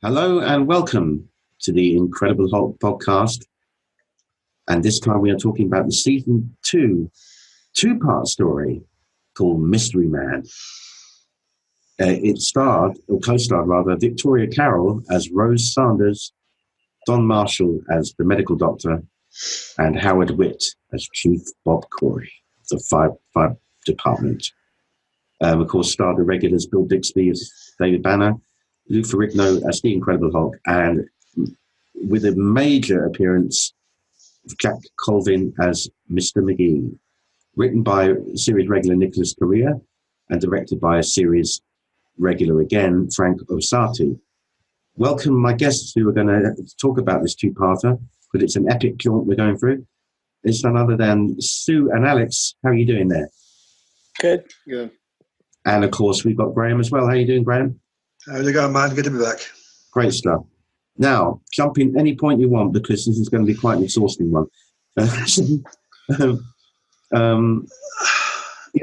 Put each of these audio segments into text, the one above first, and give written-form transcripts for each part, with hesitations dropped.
Hello and welcome to the Incredible Hulk podcast. And this time we are talking about the season two-part story called Mystery Man. It starred, or co-starred rather, Victoria Carroll as Rose Sanders, Don Marshall as the medical doctor, and Howard Witt as Chief Bob Corey, the five department. Of course, starred the regulars Bill Bixby as David Banner, Lou Ferrigno as the Incredible Hulk, and with a major appearance of Jack Colvin as Mr. McGee. Written by series regular Nicholas Correa and directed by a series regular again, Frank Osati. Welcome my guests who are going to talk about this two-parter, but it's an epic jaunt we're going through. It's none other than Sue and Alex. How are you doing there? Good. And of course, we've got Graham as well. How are you doing, Graham? How's it going, man? Good to be back. Great stuff. Now, jump in any point you want because this is going to be quite an exhausting one. It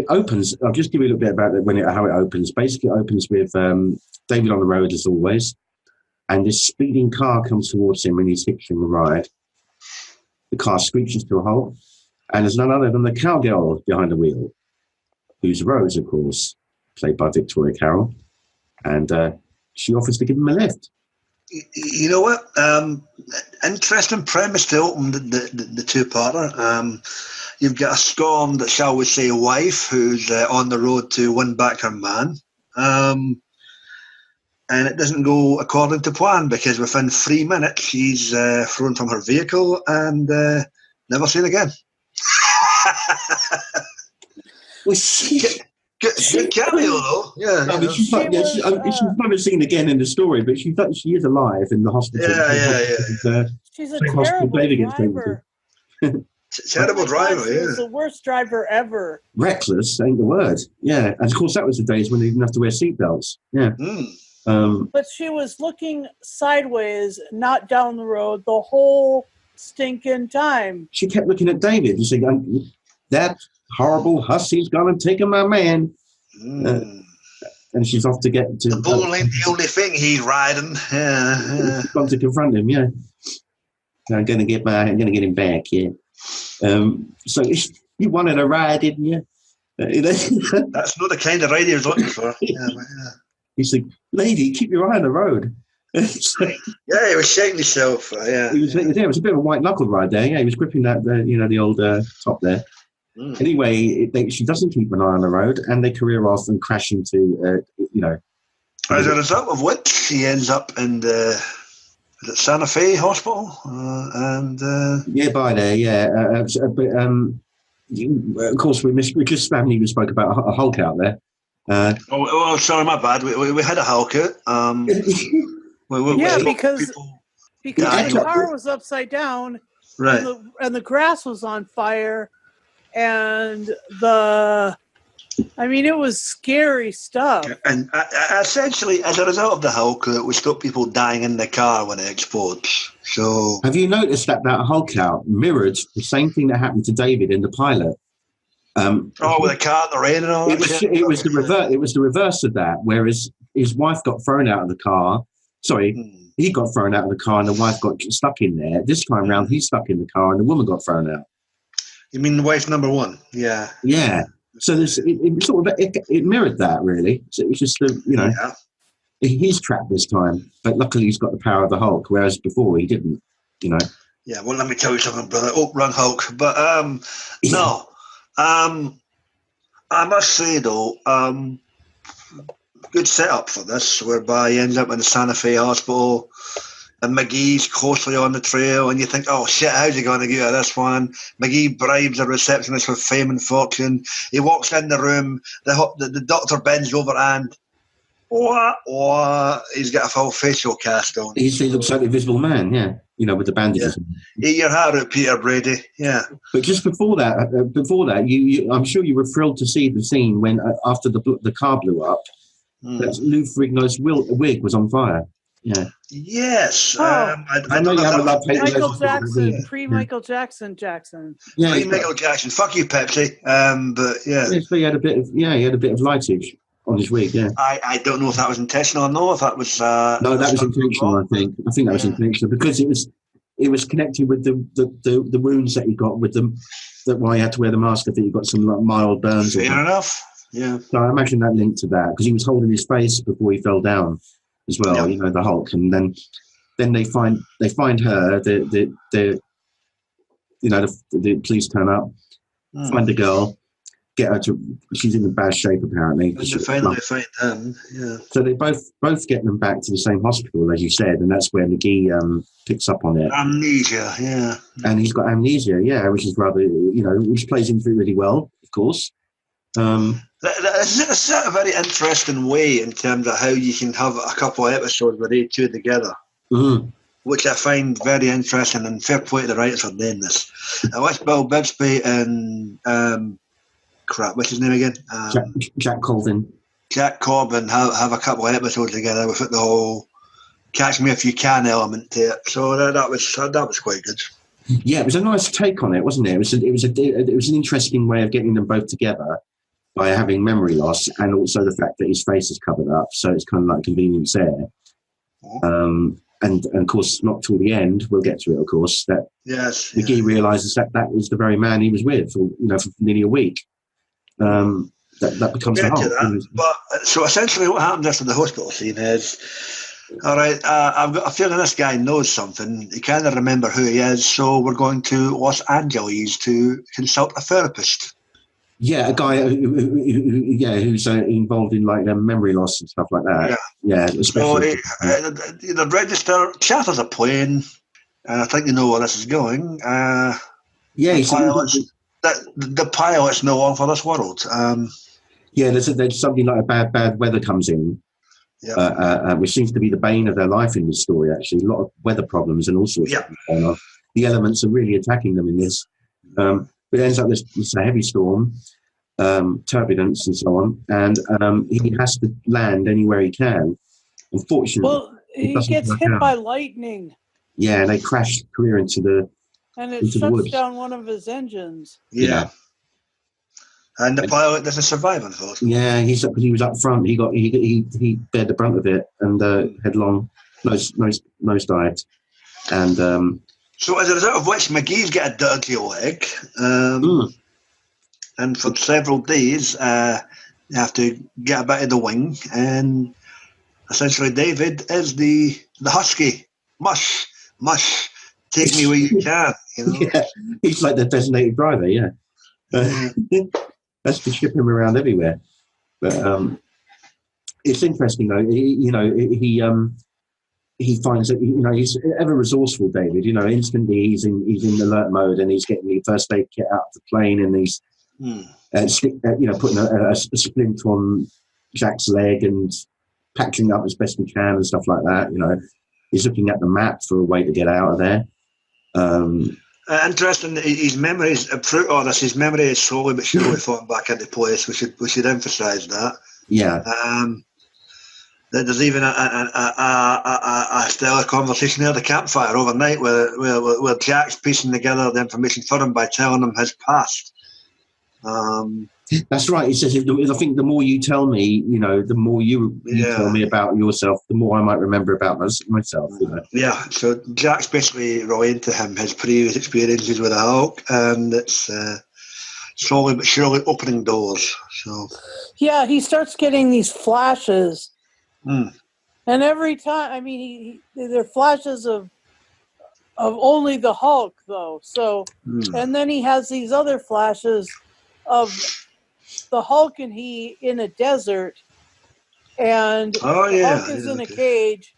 opens, I'll just give you a little bit about how it opens. Basically, it opens with David on the road as always, and this speeding car comes towards him and he's hitching the ride. The car screeches to a halt, and there's none other than the cowgirl behind the wheel, who's Rose, of course, played by Victoria Carroll, and she offers to give him a lift. You know what? Interesting premise to open the two-parter. You've got a scorned, shall we say, wife who's on the road to win back her man. And it doesn't go according to plan because within 3 minutes she's thrown from her vehicle and never seen again. Well, Good cameo, though. Yeah. I mean, she's never seen again in the story, but she is alive in the hospital. Yeah. She's a terrible driver. Terrible driver, She was the worst driver ever. Reckless ain't the word. Yeah, and of course that was the days when they didn't have to wear seatbelts. Yeah. But she was looking sideways, not down the road, the whole stinking time. She kept looking at David and saying, "That horrible hussy's gone and taken my man." And she's off to get to... The bull ain't the only thing he's riding. Yeah. She's gone to confront him, yeah. I'm going to get him back, yeah. So you wanted a ride, didn't you? That's not the kind of ride he was looking for. Yeah. He said, "Lady, keep your eye on the road." Yeah, he was shaking himself. Yeah. It was a bit of a white-knuckled ride there. Yeah, he was gripping that, the old top there. Anyway, she doesn't keep an eye on the road, and they career off and crash into, As a result of which, she ends up in the Santa Fe Hospital, by there, yeah. Of course, we just we spoke about a Hulk out there. Sorry, my bad. We had a Hulk out. Because the car was upside down, right, and the grass was on fire, and it was scary stuff. And essentially, as a result of the Hulk, we stop people dying in the car when it explodes. So, have you noticed that Hulk out mirrored the same thing that happened to David in the pilot? With the car in the rain and all that. It was the reverse of that. Whereas his wife got thrown out of the car. Sorry, he got thrown out of the car, and the wife got stuck in there. This time round, he's stuck in the car, and the woman got thrown out. You mean the wife number one? Yeah. Yeah. So it mirrored that really. So it was just he's trapped this time, but luckily he's got the power of the Hulk, whereas before he didn't. Yeah. Well, let me tell you something, brother. Oh, wrong Hulk. But no. I must say though, good setup for this, whereby he ends up in the Santa Fe Hospital. And McGee's closely on the trail, and you think, oh shit, how's he going to get out of this one? McGee bribes a receptionist with fame and fortune. He walks in the room, the doctor bends over and he's got a full facial cast on. He looks like the Invisible Man, yeah. With the bandages. Yeah. Eat your heart out, Peter Brady, yeah. But just before that, you I'm sure you were thrilled to see the scene when, after the car blew up, that Lou Ferrigno's wig was on fire. Yeah. Yes. I know you have a lot of Michael Jackson, pre-Michael Jackson. Yeah, pre-Michael Jackson. Fuck you, Pepsi. But yeah. So he had a bit of lightage. on his wig. Yeah. I don't know if that was intentional or no. If that was No, that was intentional. I think that was intentional because it was connected with the wounds that he got with them. That why he had to wear the mask. I think he got some like, mild burns. Fair enough. Yeah. So I imagine that linked to that because he was holding his face before he fell down as well. Yeah. The Hulk, and then they find her. The police turn up, find the girl, get her to. She's in bad shape apparently. And they finally find him. Yeah. So they both get them back to the same hospital, as you said, and that's where McGee picks up on it. Amnesia, yeah. And he's got amnesia, yeah, which is rather, which plays into it really well, of course. It's a very interesting way in terms of how you can have a couple of episodes with they two together, which I find very interesting, and fair play to the writers for doing this. I watched Bill Bixby and what's his name again? Jack Colvin. Jack Corbin have a couple of episodes together with the whole "catch me if you can" element to it. So that was quite good. Yeah, it was a nice take on it, wasn't it? It was an interesting way of getting them both together by having memory loss and also the fact that his face is covered up, so it's kind of like convenience there. And of course, not till the end, we'll get to it. Of course, that McGee realizes that was the very man he was with, for nearly a week. That becomes a Hulk. But so essentially, what happens after the hospital scene is, all right, I've got a feeling this guy knows something. He can't remember who he is, so we're going to Los Angeles to consult a therapist. Yeah, a guy who's involved in like memory loss and stuff like that. Yeah, especially. So the register charters a plane, and I think you know where this is going. The pilot's no longer for this world. There's something like a bad weather comes in, which seems to be the bane of their life in this story. Actually, a lot of weather problems and all sorts of things going on. The elements are really attacking them in this. But it ends up this a heavy storm, turbulence, and so on, and he has to land anywhere he can. Unfortunately, he gets hit by lightning. Yeah, and they crash clear into the. And it shuts down one of his engines. Yeah. And the pilot doesn't survive, unfortunately. Yeah, he was up front. He bared the brunt of it and headlong nose dived. And so as a result of which, McGee's got a dirty leg. And for several days, you have to get a bit of the wing. And essentially, David is the husky. Mush. Take me where you can. Yeah, he's like the designated driver. Yeah, that's to ship him around everywhere. But it's interesting though. He finds that he's ever resourceful. David, instantly he's in alert mode and he's getting the first aid kit out of the plane and he's putting a splint on Jack's leg and patching up as best he can and stuff like that. He's looking at the map for a way to get out of there. Interesting. His memory is through all this. His memory is slowly but surely falling back into place. We should emphasise that. Yeah. There's even a stellar conversation there at the campfire overnight where Jack's piecing together the information for him by telling him his past. That's right. He says, I think the more you tell me, the more you tell me about yourself, the more I might remember about myself. Yeah, so Jack's basically relaying to him his previous experiences with the Hulk, and it's slowly but surely opening doors. So yeah, he starts getting these flashes. And every time, they're flashes of only the Hulk, though. So, and then he has these other flashes of the Hulk and he in a desert, and the Hulk is in a cage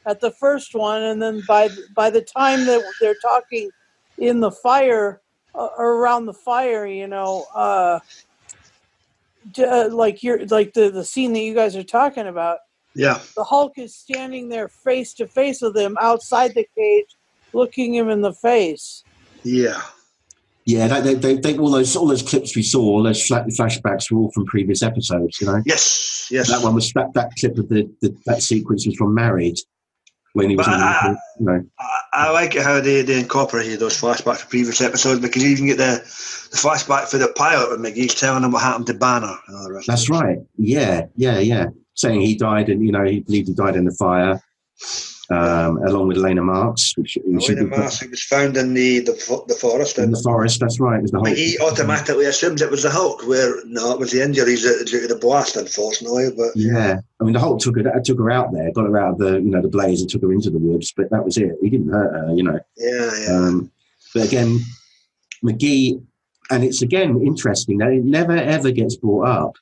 at the first one, and then by the time that they're talking in the fire or around the fire, like the scene that you guys are talking about. Yeah, the Hulk is standing there face to face with him outside the cage, looking him in the face. Yeah. Yeah, they all those clips we saw, all those flashbacks were all from previous episodes, Yes. That one was that clip of that sequence was from Married, when he was I like it how they incorporated those flashbacks to previous episodes, because you even get the flashback for the pilot when McGee's telling him what happened to Banner. That's right. Yeah. Saying he died, and he believed he died in the fire, along with Elena Marks. Elena Marks, who was found in the forest. In the forest, that's right. It was the Hulk. He automatically assumes it was the Hulk, where no, it was the injuries due to the blast, unfortunately. But yeah, I mean, the Hulk took her out there, got her out of the blaze, and took her into the woods. But that was it. He didn't hurt her, Yeah. But again, McGee, and it's again interesting that it never ever gets brought up,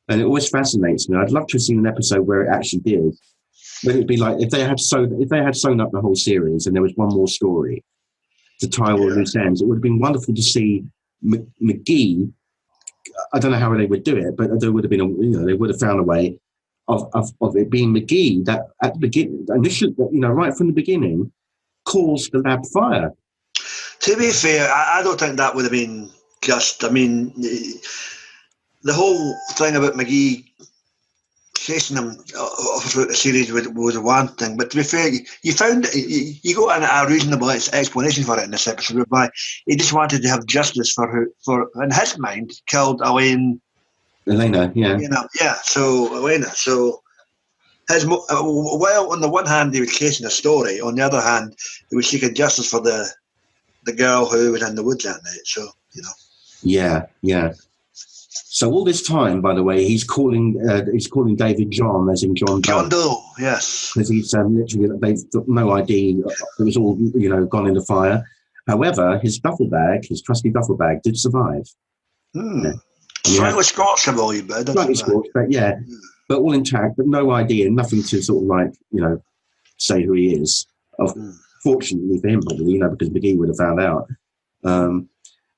and it always fascinates me. I'd love to have seen an episode where it actually did. But it'd be like if they had sewn up the whole series and there was one more story to tie all the loose ends, it would have been wonderful to see McGee. I don't know how they would do it, but there would have been they would have found a way of it being McGee that at the beginning, initially, right from the beginning, calls the lab fire. To be fair, I don't think that would have been just. I mean, the whole thing about McGee chasing him throughout the series was one thing, but to be fair, you got a reasonable explanation for it in this episode, whereby he just wanted to have justice for in his mind, killed Elena, yeah. So Elena, while on the one hand he was chasing a story, on the other hand he was seeking justice for the girl who was in the woods that night. So Yeah. So all this time, by the way, he's calling David John, as in John Doe. John Doe, yes. Because he's literally, they've got no ID. It was all, gone in the fire. However, his trusty duffel bag, did survive. Slightly scorched, I believe, but slightly scorched, but yeah. But all intact, but no ID and nothing to sort of say who he is. Fortunately for him, probably, because McGee would have found out.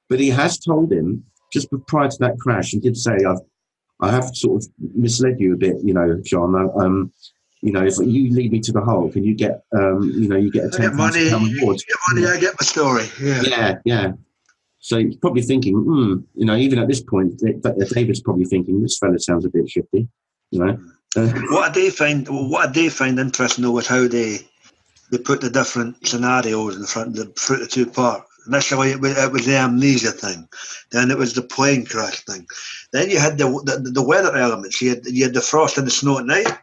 But he has told him, just prior to that crash, he did say, I have sort of misled you a bit, John. If you lead me to the Hulk and you get, you get a £10,000 reward. You get money, I get my story. Yeah. So he's probably thinking, even at this point, David's probably thinking, this fella sounds a bit shifty, What I do find interesting, though, was how they put the different scenarios in front of the two parts. Initially, it was the amnesia thing. Then it was the plane crash thing. Then you had the weather elements. You had the frost and the snow at night.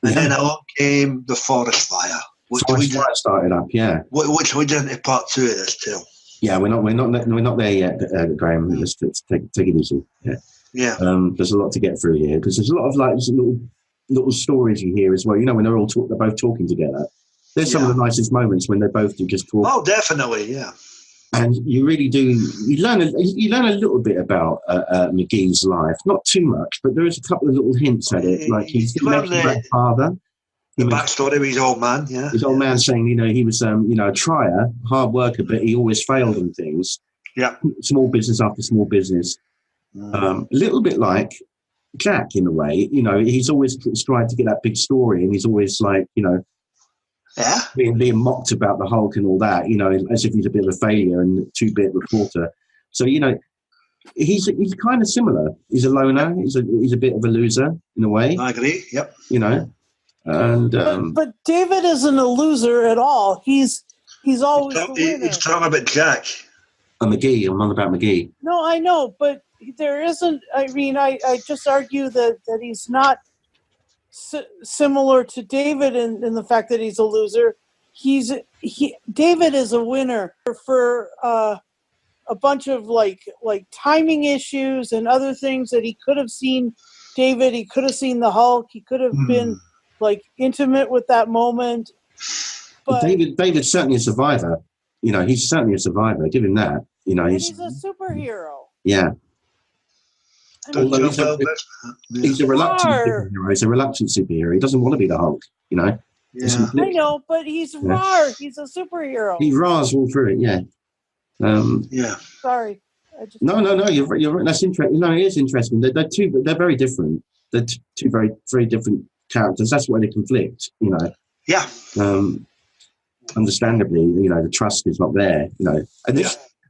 And then along came the forest fire. Forest fire started up, yeah. Which we did into part 2 of this too. Yeah, we're not there yet, Graham. Let's take it easy. Yeah. There's a lot to get through here, because there's a lot of little stories you hear as well. When they're both talking together. There's some of the nicest moments when they both do just talk. Oh, definitely, yeah. And you really do. You learn a little bit about McGee's life, not too much, but there is a couple of little hints at it. Like he's the father, the backstory of his old man. Yeah, his old man saying, he was, a trier, hard worker, but he always failed in things. Yeah, small business after small business. A little bit like Jack in a way. He's always tried to get that big story, and he's always like, yeah, being mocked about the Hulk and all that, as if he's a bit of a failure and a 2-bit reporter. So, he's kind of similar. He's a loner. He's a bit of a loser in a way. I agree. Yep. And but David isn't a loser at all. He's always the winner. He's talking about Jack. McGee. I'm on about McGee. No, I know, but there isn't. I mean, I just argue that he's not similar to David in the fact that he's a loser. David is a winner for a bunch of like timing issues and other things that he could have seen David. He could have seen the Hulk. He could have been intimate with that moment. But David's certainly a survivor. He's certainly a survivor. Give him that. He's a superhero. Yeah. Although he's a reluctant superhero. He's a reluctant superhero. He doesnn't want to be the Hulk, Yeah. I know, but he's rar. He's a superhero. He rars all through it, yeah. Yeah. Sorry. No. You're right. That's interesting. No, it is interesting. They're very different. They're two very, very different characters. That's why they conflict, Yeah. Understandably, the trust is not there,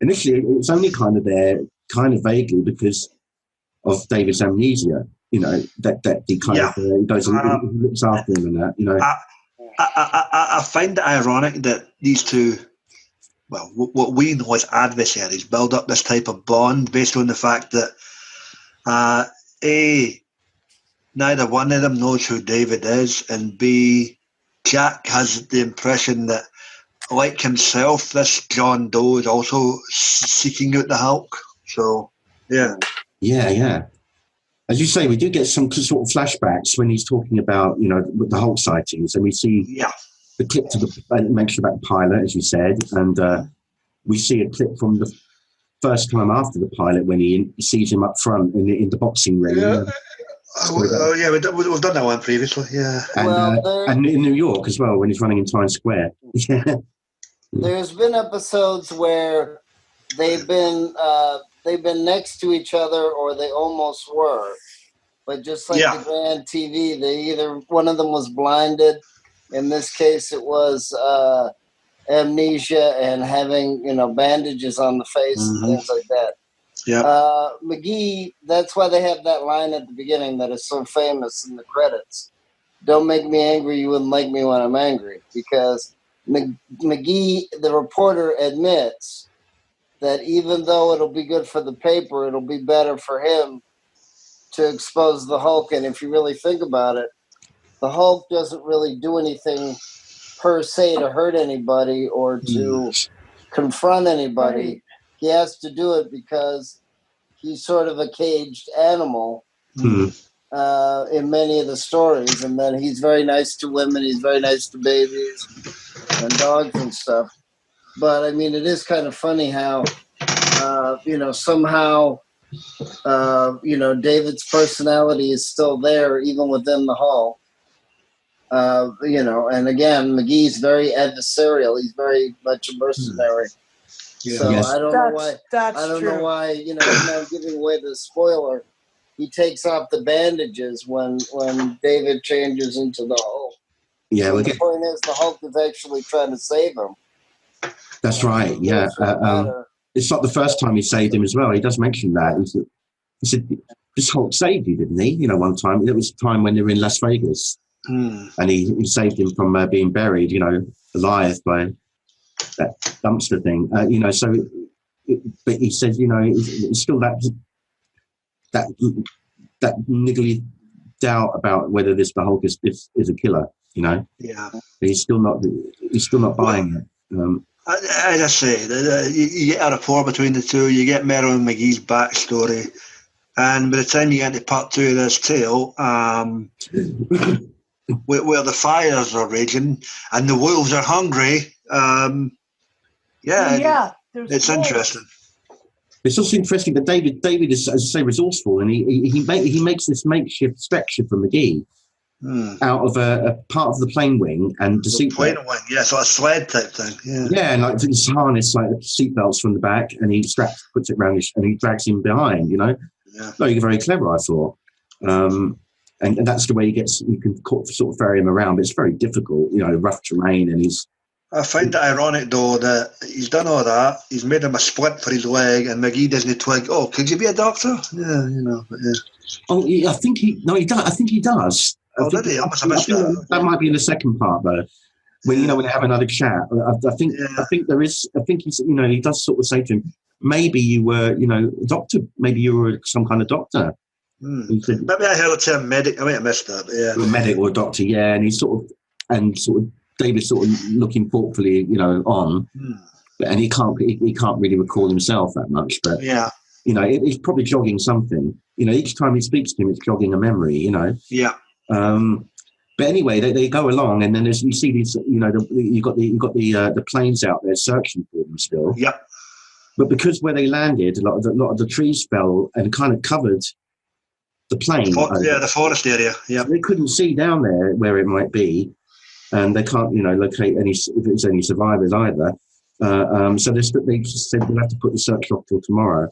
Initially, it's only kind of there, kind of vaguely, because of David's amnesia, that he kind of goes and looks after him and that, I find it ironic that these two, well, what we know as adversaries, build up this type of bond based on the fact that A, neither one of them knows who David is, and B, Jack has the impression that, like himself, this John Doe is also seeking out the Hulk. So, yeah. Yeah. As you say, we do get some sort of flashbacks when he's talking about, the Hulk sightings, and we see the clip to the mention about the pilot, as you said, and we see a clip from the first time after the pilot when he sees him up front in the boxing ring. Yeah. We've done that one previously. Yeah, and in New York as well when he's running in Times Square. Yeah. There's been episodes where they've been next to each other, or they almost were, but just like the Grand TV, either one of them was blinded. In this case, it was amnesia and having bandages on the face and things like that. Yeah. McGee, that's why they have that line at the beginning that is so famous in the credits. Don't make me angry, you wouldn't like me when I'm angry. Because McGee, the reporter, admits that even though it'll be good for the paper, it'll be better for him to expose the Hulk. And if you really think about it, the Hulk doesn't really do anything per se to hurt anybody or to confront anybody. Right. He has to do it because he's sort of a caged animal in many of the stories. And then he's very nice to women. He's very nice to babies and dogs and stuff. But, I mean, it is kind of funny how, somehow, David's personality is still there even within the Hulk. And again, McGee's very adversarial. He's very much a mercenary. Yeah. So I don't know why. Know why. Now giving away the spoiler, he takes off the bandages when David changes into the Hulk. Yeah. The point is, the Hulk is actually trying to save him. That's right. Yeah. It's not the first time he saved him as well. He does mention that. He said, "This Hulk saved you, didn't he?" One time. It was a time when they were in Las Vegas, and he saved him from being buried, alive by that dumpster thing, but he says, it's still that niggly doubt about whether the Hulk is a killer, Yeah. But he's still not buying it. As I say, you get a rapport between the two. You get Merrill and McGee's backstory, and by the time you get to part 2 of this tale, where the fires are raging and the wolves are hungry. It's interesting. It's also interesting that David is, as I say, resourceful, and he makes this makeshift structure for McGee out of a part of the plane wing and the seat plane wing, so a sled type thing. Yeah, and like this harness, like the seat belts from the back, and he puts it around and he drags him behind. Very, very clever, I thought. And that's the way you can sort of ferry him around, but it's very difficult, rough terrain, and I find it ironic, though, that he's done all that. He's made him a splint for his leg, and McGee doesn't twig. Oh, could you be a doctor? Yeah, But yeah. Oh, I think he does. I think he does. Did he? I must have missed that. That might be in the second part, though. When when they have another chat, I think there is. I think he's. He does sort of say to him, maybe you were, a doctor. Maybe you were some kind of doctor. Said, maybe I heard the term medic. I might have missed that. But yeah, a medic or a doctor. Yeah, and he's sort of David's sort of looking thoughtfully, on, and he can't really recall himself that much. But he's probably jogging something. Each time he speaks to him, it's jogging a memory. Yeah. But anyway, they go along, and then as you see these, you got the planes out there searching for them still. Yeah. But because where they landed, a lot of the trees fell and kind of covered the plane. The forest area. Yeah. So they couldn't see down there where it might be. And they can't, locate if it's any survivors either. So they just said we'll have to put the search off till tomorrow.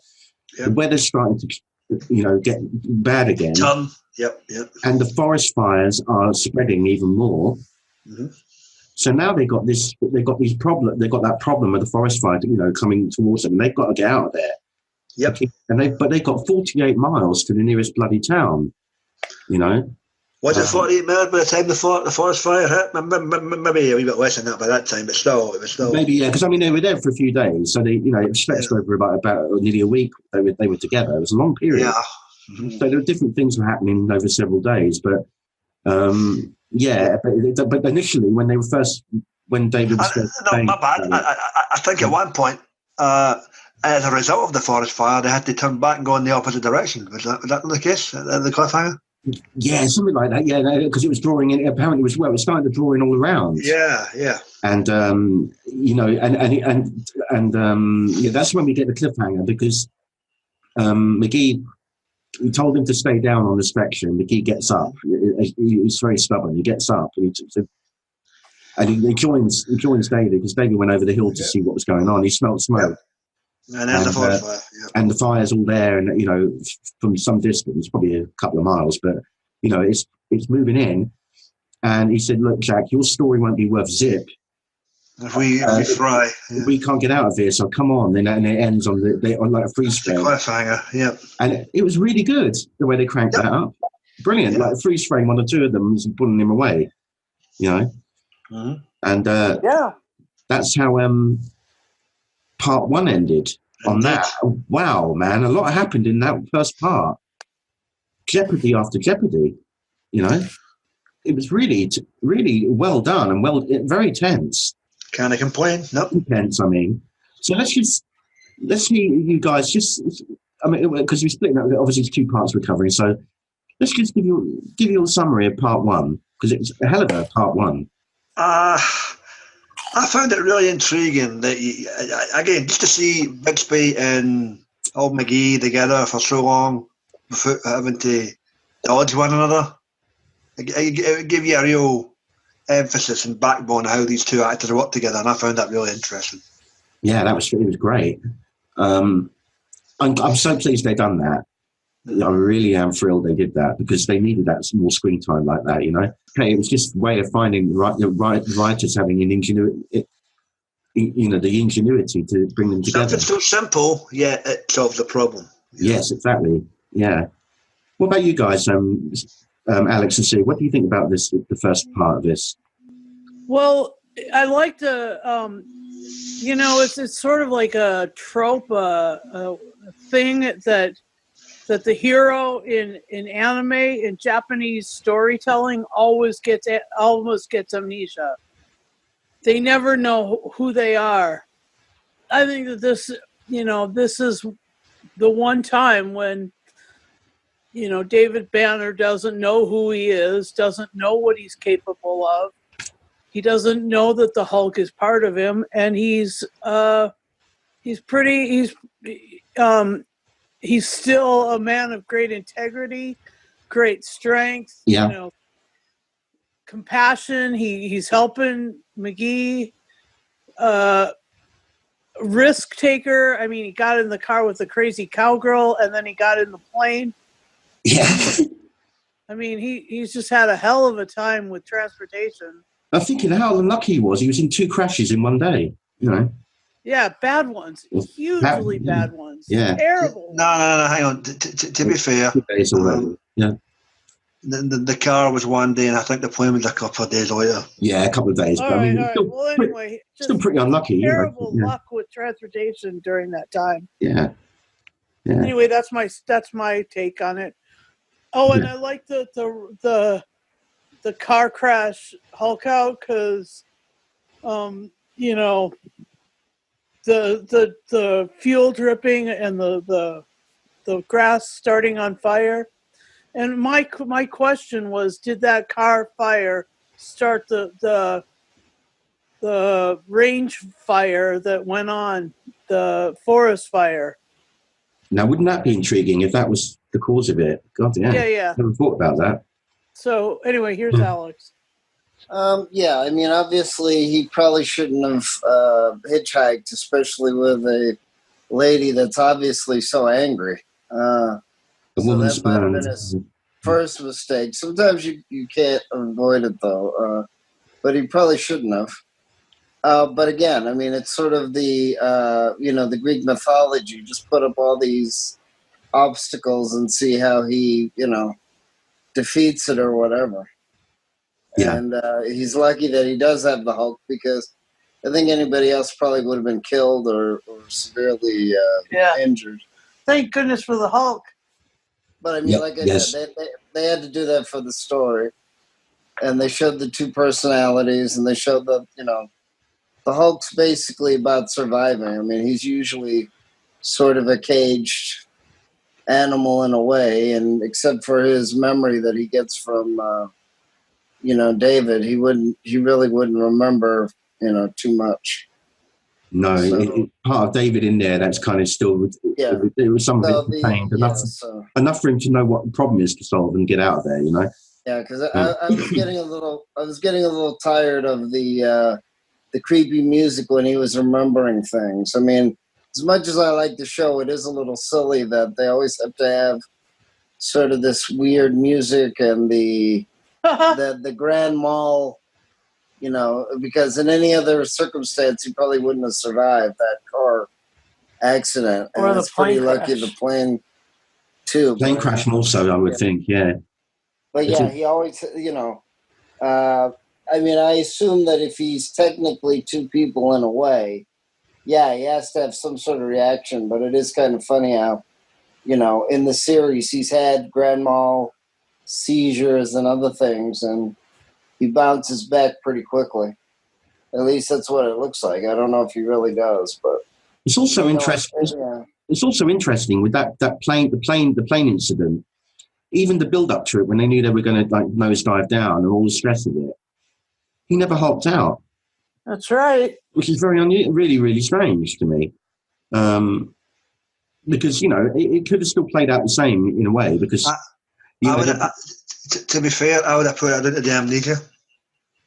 Yep. The weather's starting to, get bad again. Yep. And the forest fires are spreading even more. Mm-hmm. So now they've got that problem of the forest fire, coming towards them. And they've got to get out of there. Yep. And they've got 48 miles to the nearest bloody town. Was it 48 minutes by the time the forest fire hit? Maybe a wee bit less than that by that time, but still, it was still. Maybe, yeah, because I mean they were there for a few days, so they, it stretched over about nearly a week. They were together. It was a long period. Yeah. So there were different things were happening over several days, but but initially when David was not bad. I think at one point, as a result of the forest fire, they had to turn back and go in the opposite direction. Was that the case? The cliffhanger? Yeah, something like that. Yeah, because it was drawing in. Apparently, it was starting to draw in all around. Yeah. And that's when we get the cliffhanger because McGee. We told him to stay down on the section. McGee gets up. He's very stubborn. He gets up and he joins David because David went over the hill to see what was going on. He smelled smoke. Yep. And there's the forest fire. Yep. And the fire's all there, and from some distance, probably a couple of miles, but it's moving in. And he said, "Look, Jack, your story won't be worth zip if we fry. Yeah. We can't get out of here. So come on." And it ends on like a freeze frame. Cliffhanger. Yeah. And it was really good the way they cranked that up. Brilliant. Like a freeze frame on the two of them and pulling him away. Mm-hmm. And that's how part one ended. On that. Wow, man, a lot happened in that first part. Jeopardy after Jeopardy. It was really, really well done and very tense. Can't complain. Nope. Tense, I mean. So let's hear you guys because we split that. Obviously, it's 2 parts we're covering. So let's just give you a summary of part one because it's a hell of a part one. I found it really intriguing that, again, just to see Bixby and old McGee together for so long without having to dodge one another. It would give you a real emphasis and backbone of how these two actors work together, and I found that really interesting. Yeah, it was great. I'm so pleased they done that. I really am thrilled they did that because they needed that more screen time like that, Okay, it was just a way of finding the writers having an ingenuity, the ingenuity to bring them together. Something so simple, yet it solves the problem. Yes, exactly. Yeah. What about you guys, Alex and Sue? What do you think about this? The first part of this? Well, I like the, it's sort of like a trope, a thing that the hero in anime, in Japanese storytelling, almost gets amnesia. They never know who they are. I think that this is the one time when, David Banner doesn't know who he is, doesn't know what he's capable of. He doesn't know that the Hulk is part of him, and he's still a man of great integrity, great strength, compassion. He's helping McGee, risk taker. I mean, he got in the car with the crazy cowgirl, and then he got in the plane. Yeah. I mean, he's just had a hell of a time with transportation. I'm thinking how unlucky he was. He was in 2 crashes in one day, Yeah, bad ones. Hugely bad ones. Yeah. Terrible. No, hang on. To be fair, the car was one day, and I think the plane was a couple of days later. Yeah, a couple of days. All right. Well, anyway, still pretty unlucky. Terrible luck with transportation during that time. Yeah. Anyway, that's my take on it. Oh, and I like the car crash Hulk out because, the fuel dripping and the grass starting on fire. And my question was, did that car fire start the range fire that went on, the forest fire? Now, wouldn't that be intriguing if that was the cause of it? God damn. Yeah. Never thought about that. So anyway, here's Alex. Yeah, I mean, obviously he probably shouldn't have hitchhiked, especially with a lady that's obviously so angry. So that might have been his first mistake. Sometimes you can't avoid it, though. But he probably shouldn't have. But again, I mean, it's sort of the, the Greek mythology. Just put up all these obstacles and see how he, defeats it or whatever. Yeah. And he's lucky that he does have the Hulk, because I think anybody else probably would have been killed or severely injured. Thank goodness for the Hulk. But I mean, like I said, they had to do that for the story. And they showed the two personalities, and they showed that, the Hulk's basically about surviving. I mean, he's usually sort of a caged animal in a way, and except for his memory that he gets from, David, he really wouldn't remember, too much. No, So, part of David in there, that's kind of still, it was some of it contained, enough for him to know what the problem is to solve and get out of there, Yeah, because I was getting a little tired of the creepy music when he was remembering things. I mean, as much as I like the show, it is a little silly that they always have to have sort of this weird music and the Grand Mall, because in any other circumstance, he probably wouldn't have survived that car accident. Or and the it's pretty plane lucky crash. the plane, too. Plane crash also, I would think, yeah. But yeah, he always, I mean, I assume that if he's technically two people in a way, he has to have some sort of reaction. But it is kind of funny how, in the series, he's had grand mal seizures and other things, and he bounces back pretty quickly. At least that's what it looks like. I don't know if he really does, but it's also interesting. It's also interesting with that the plane incident. Even the build up to it, when they knew they were going to nosedive down and all the stress of it, he never hopped out. That's right. Which is very really, really strange to me. Because, it could have still played out the same in a way. Because, to be fair, I would have put it into the amnesia.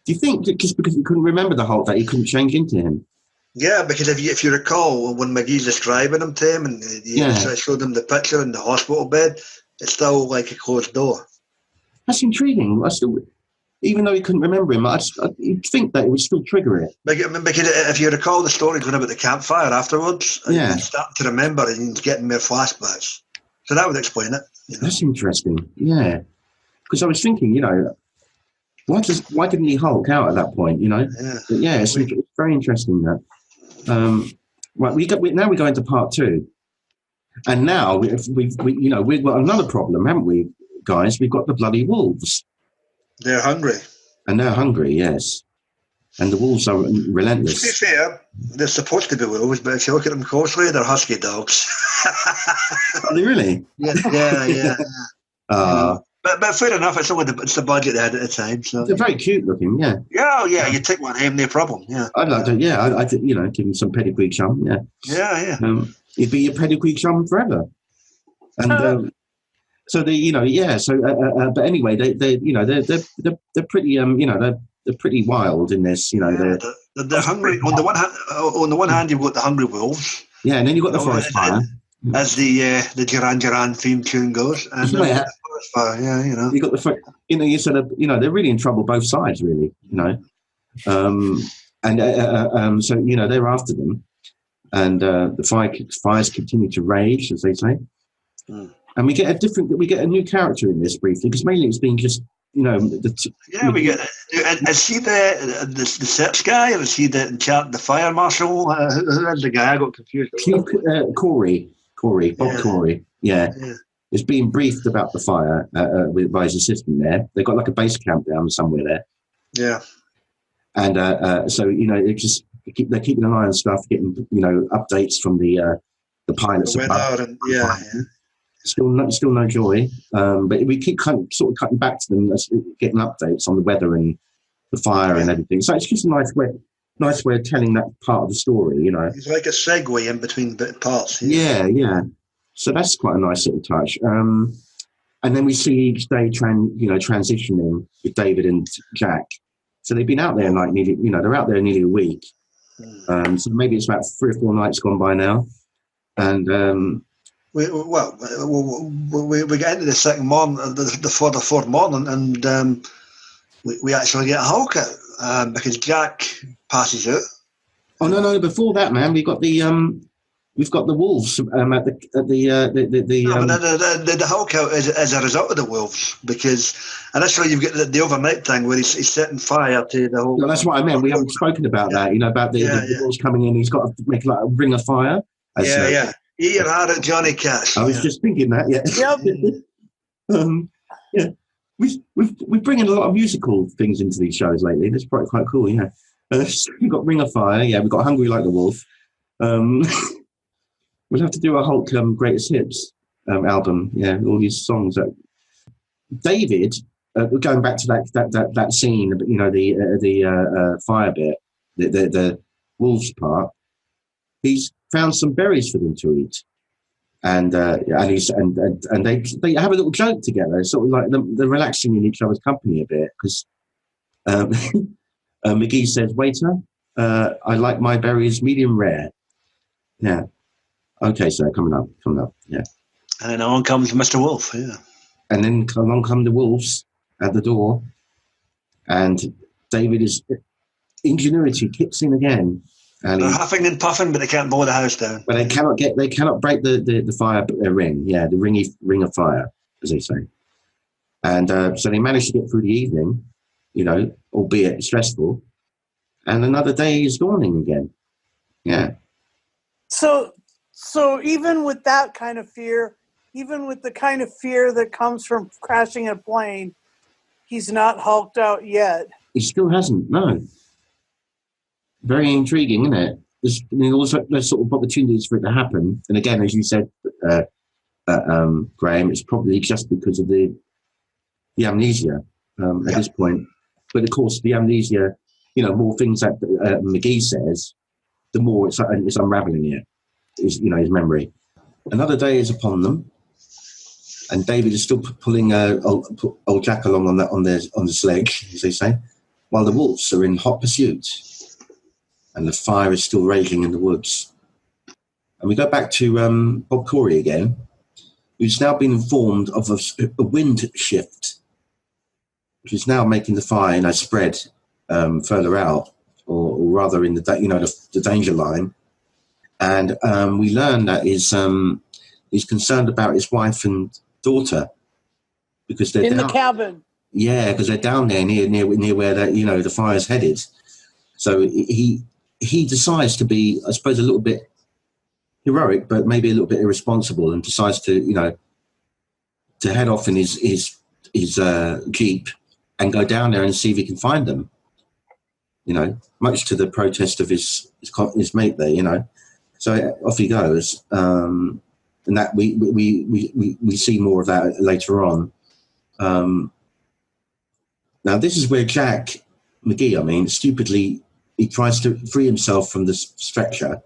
Do you think that just because he couldn't remember the Hulk, that he couldn't change into him? Yeah, because if you recall, when McGee's describing him to him and showed him the picture in the hospital bed, it's still like a closed door. That's intriguing. Even though he couldn't remember him, you'd think that it would still trigger it. Because if you recall the story going about the campfire afterwards, he's starting to remember and he's getting more flashbacks. So that would explain it. That's interesting. Yeah. Because I was thinking, why didn't he Hulk out at that point, Yeah. But it's very interesting that. Right, now we go into part 2. And now we've got another problem, haven't we, guys? We've got the bloody wolves. They're hungry. And they're hungry, yes. And the wolves are relentless. To be fair, they're supposed to be wolves, but if you look at them closely, they're husky dogs. Are they really? Yeah. But fair enough, it's the budget they had at the time. So they're very cute looking, yeah. Yeah, you take one home, no problem, yeah. I'd like to, I'd give him some pedigree chum, yeah. Yeah. He'd be your pedigree chum forever. And so they, but anyway, they're pretty, they're pretty wild in this, They're hungry. On the one hand, you've got the hungry wolves. Yeah, and then you've got the forest fire. As the Duran Duran theme tune goes. And the forest fire, You got you sort of, they're really in trouble both sides, really, so, they're after them. And the fires continue to rage, as they say. Mm. And we get a new character in this briefly, because mainly it's been just, we get. Is he the search guy, or is he the fire marshal? Who's the guy? I got confused. Corey, Bob Corey. Yeah. Is being briefed about the fire by his assistant there. They've got like a base camp down somewhere there. Yeah. And so they're keeping an eye on stuff, getting updates from the pilots. The weather and Still no joy, but we keep sort of cutting back to them, getting updates on the weather and the fire and everything. So it's just a nice way of telling that part of the story, It's like a segue in between parts. Yeah. So that's quite a nice little touch. And then we see each day transitioning with David and Jack. So they've been out there they're out there nearly a week. So maybe it's about 3 or 4 nights gone by now, and. We get into the second morning, the fourth morning, and we actually get Hulk out because Jack passes out. Oh no! Before that, man, we got the we've got the wolves at the Hulk out as a result of the wolves, because initially you've got the overnight thing where he's setting fire to the whole. No, that's what I meant. We haven't spoken about that. About the wolves coming in. He's got to make like a ring of fire. Eat your heart out, Johnny Cash. I was just thinking that. Yeah. We're bringing a lot of musical things into these shows lately. That's quite cool. Yeah. We've got Ring of Fire. Yeah. We've got Hungry Like the Wolf. We'll have to do a Hulk Greatest Hits album. Yeah, all these songs. David, going back to that scene, the fire bit, the wolves part. He's found some berries for them to eat, and they have a little joke together, sort of like they're relaxing in each other's company a bit, because McGee says, "Waiter, I like my berries medium rare." Yeah. Okay, sir, coming up. Yeah. And then on comes Mr. Wolf. Yeah. And then along come the wolves at the door, and David's ingenuity kicks in again. And they're huffing and puffing, but they can't blow the house down. But they cannot break the fire ring. Yeah, the ring of fire, as they say. And so they manage to get through the evening, albeit stressful. And another day is dawning again. Yeah. So even with that kind of fear, even with the kind of fear that comes from crashing a plane, he's not hulked out yet. He still hasn't, no. Very intriguing, isn't it? There's sort of opportunities for it to happen. And again, as you said, Graham, it's probably just because of the amnesia at this point. But of course, the amnesia, more things that McGee says, the more it's unraveling it. His memory. Another day is upon them, and David is still pulling old Jack along on the sledge, as they say, while the wolves are in hot pursuit, and the fire is still raging in the woods. And we go back to Bob Corey again, who's now been informed of a wind shift, which is now making the fire spread further out, or rather in the danger line. And we learn that he's concerned about his wife and daughter, because they're in the cabin. Yeah, because they're down there near where the fire's headed. So he decides to be, I suppose, a little bit heroic, but maybe a little bit irresponsible, and decides to head off in his Jeep and go down there and see if he can find them. Much to the protest of his mate there. So off he goes, and that we see more of that later on. Now this is where Jack McGee, stupidly, he tries to free himself from the stretcher,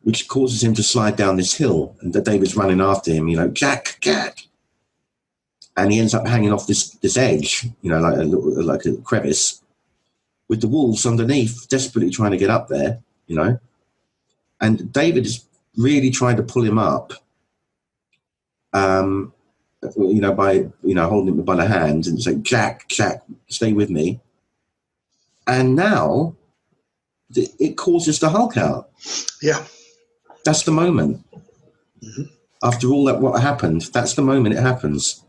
which causes him to slide down this hill, and David's running after him. Jack, and he ends up hanging off this edge, like a crevice, with the wolves underneath, desperately trying to get up there, And David is really trying to pull him up, by holding him by the hand and say, Jack, stay with me. And now it causes the Hulk out. Yeah. That's the moment. Mm-hmm. After all what happened, that's the moment it happens.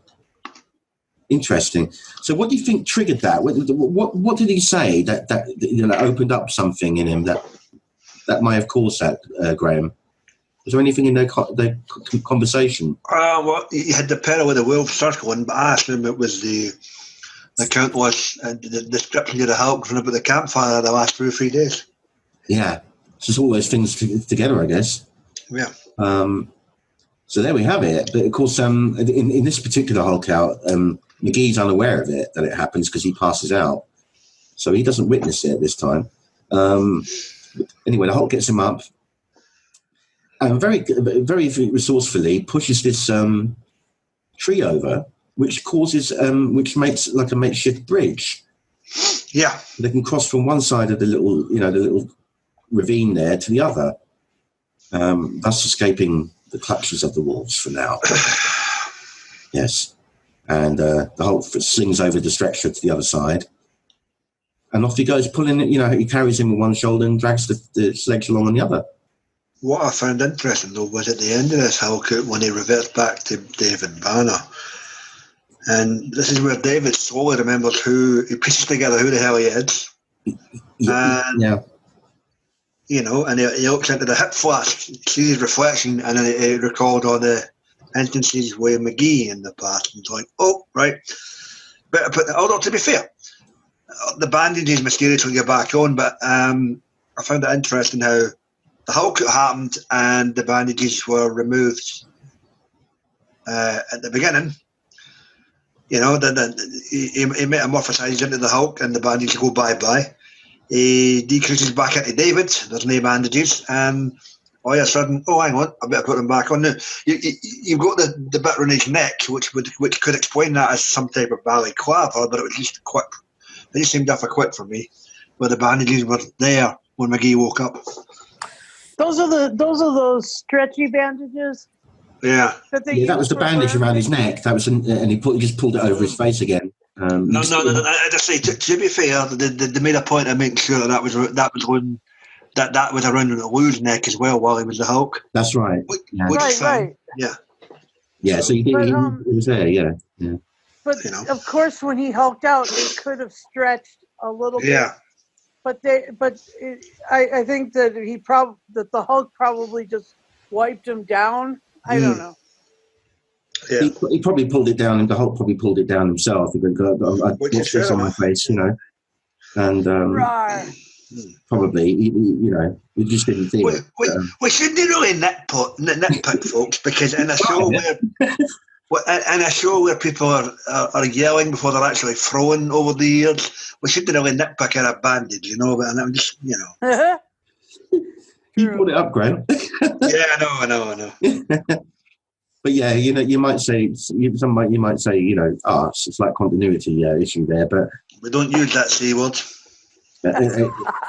Interesting. So what do you think triggered that? What did he say that opened up something in him that might have caused that, Graham? Was there anything in their conversation? He had the peril of the wolf circling, but I assume it was the countless the description of the Hulk from about the campfire the last 2 or 3 days. Yeah, just all those things together, I guess. Yeah. So there we have it. But of course, in this particular Hulk out, McGee's unaware of it, that it happens, because he passes out. So he doesn't witness it this time. Anyway, the Hulk gets him up and very, very resourcefully pushes this tree over, which makes like a makeshift bridge. Yeah. They can cross from one side of the little ravine there to the other, thus escaping the clutches of the wolves for now. Yes. And the Hulk slings over the stretcher to the other side. And off he goes, pulling it, he carries him with one shoulder and drags the sledge along on the other. What I found interesting, though, was at the end of this Hulk, when he reverts back to David Banner. And this is where David slowly remembers he pieces together who the hell he is. And, you know, and he looks into the hip flash, sees his reflection, and then he recalled all the instances with McGee in the past. And it's like, oh, right. But although, to be fair, the bandages mysteriously get back on, but I found it interesting how the Hulk happened and the bandages were removed at the beginning. You know, he metamorphosizes into the Hulk and the bandages go bye-bye. He decreases back into David, there's no bandages, and all of a sudden, oh, hang on, I better put them back on now. You've got the bit around his neck, which could explain that as some type of balaclava, but it was just a quip. It just seemed off a quip for me, where the bandages were there when McGee woke up. Those are those stretchy bandages. Yeah, that was the bandage around his neck. That was, and he just pulled it over his face again. No. I just say to be fair, they made a point of making sure that was when that was around Lou's neck as well while he was the Hulk. That's right. Right. Yeah. So he was there. Yeah. But of course, when he hulked out, they could have stretched a little bit. Yeah. But I think that that the Hulk probably just wiped him down. I don't know. Yeah. He probably pulled it down, and the Hulk probably pulled it down himself. I watched this on my face, you know, and probably, you know, we just didn't think. We shouldn't really nitpick, folks, because in a show where people are yelling before they're actually throwing over the ears, we shouldn't really nitpick at a bandage, you know. But I'm just, you know. You brought it up, Grant. Yeah, I know. But yeah, you know, you might say, you know, it's like continuity issue there, but we don't use that C word.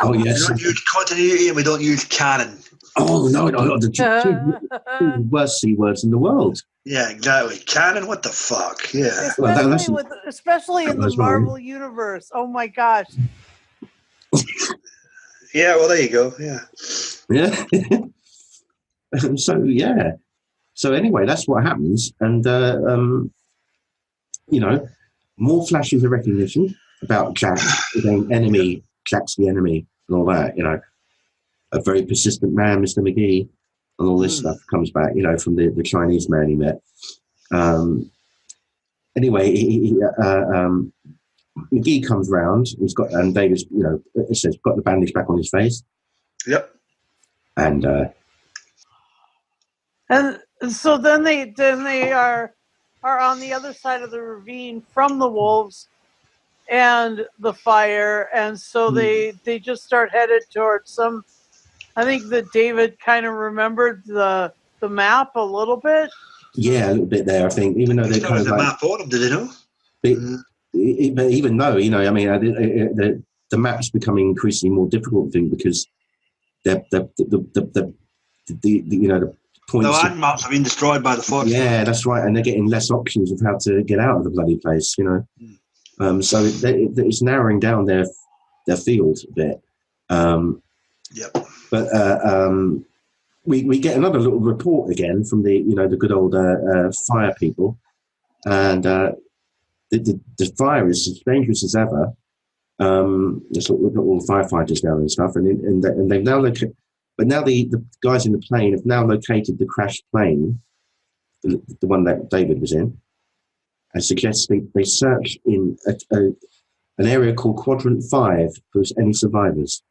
Oh yes, we don't use continuity, and we don't use canon. Oh no, the two worst C words in the world. Yeah, exactly. Canon, what the fuck? Yeah, especially in the Marvel universe. Oh my gosh. Yeah, well, there you go. Yeah. So anyway, that's what happens, and you know, more flashes of recognition about Jack being enemy. Jack's the enemy, and all that. You know, a very persistent man, Mr. McGee, and all this stuff comes back. You know, from the Chinese man he met. Anyway, McGee comes round. He's got, and David's, you know, it says got the bandage back on his face. Yep. And so then they are on the other side of the ravine from the wolves and the fire, and so they just start headed towards some. I think that David kind of remembered the map a little bit. Yeah, a little bit there. I think, even though they kind of the map for them, did they know? But even though, you know, I mean, the map's becoming increasingly more difficult, I think, because the you know, the points. The landmarks have been destroyed by the force. Yeah, that's right, and they're getting less options of how to get out of the bloody place, you know. So it's narrowing down their field a bit. Yep. But we get another little report again from the good old fire people, and the fire is as dangerous as ever. We've got all the firefighters down and stuff, and they've now located. But now the guys in the plane have now located the crashed plane, the one that David was in, and suggest they search in an area called Quadrant 5 for any survivors.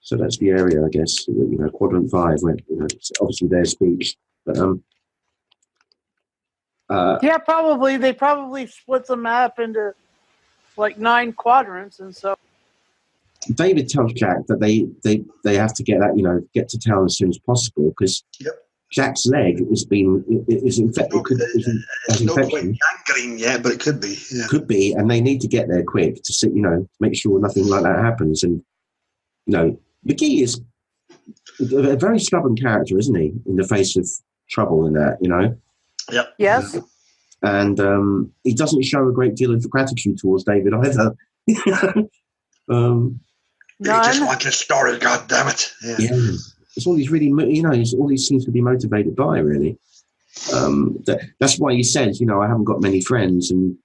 So that's the area, I guess, you know, Quadrant 5, where, you know, it's obviously their speech. But yeah, probably they split the map into like 9 quadrants, and so David tells Jack that they have to get to town as soon as possible, because Jack's leg is infected. It's not quite gangrene yet, but it could be. Yeah. Could be, and they need to get there quick to see, you know, make sure nothing like that happens. And you know, McGee is a very stubborn character, isn't he? In the face of trouble and that, you know. Yep. Yes. And he doesn't show a great deal of gratitude towards David either. He just wants his story, God damn it. Yeah. it's all he's really, it's all he seems to be motivated by, really. That's why he says, I haven't got many friends. And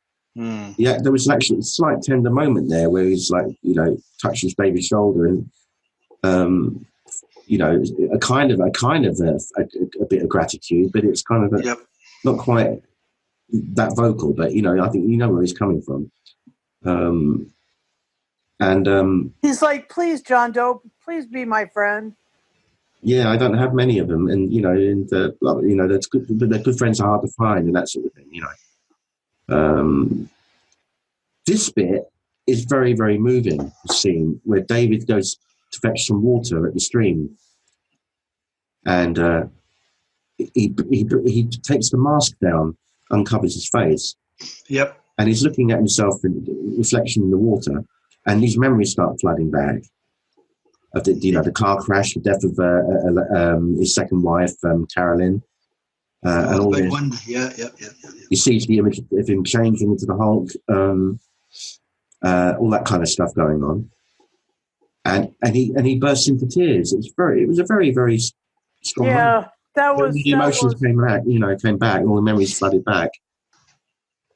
yeah, there was actually a slight tender moment there where he's like, touches David's shoulder and, a kind of a bit of gratitude, but it's kind of not quite that vocal, but I think where he's coming from. He's like, please, John Doe, please be my friend. Yeah, I don't have many of them, and that's good. But they're good friends are hard to find, and that sort of thing. This bit is very, very moving. The scene where David goes to fetch some water at the stream, and he takes the mask down, uncovers his face. Yep. And he's looking at himself in reflection in the water, and these memories start flooding back. Of the car crash, the death of his second wife, Carolyn, and all this. Yeah. He sees the image of him changing into the Hulk, all that kind of stuff going on, and he bursts into tears. It was a very, very strong. Yeah, moment. The emotions came back, and all the memories flooded back.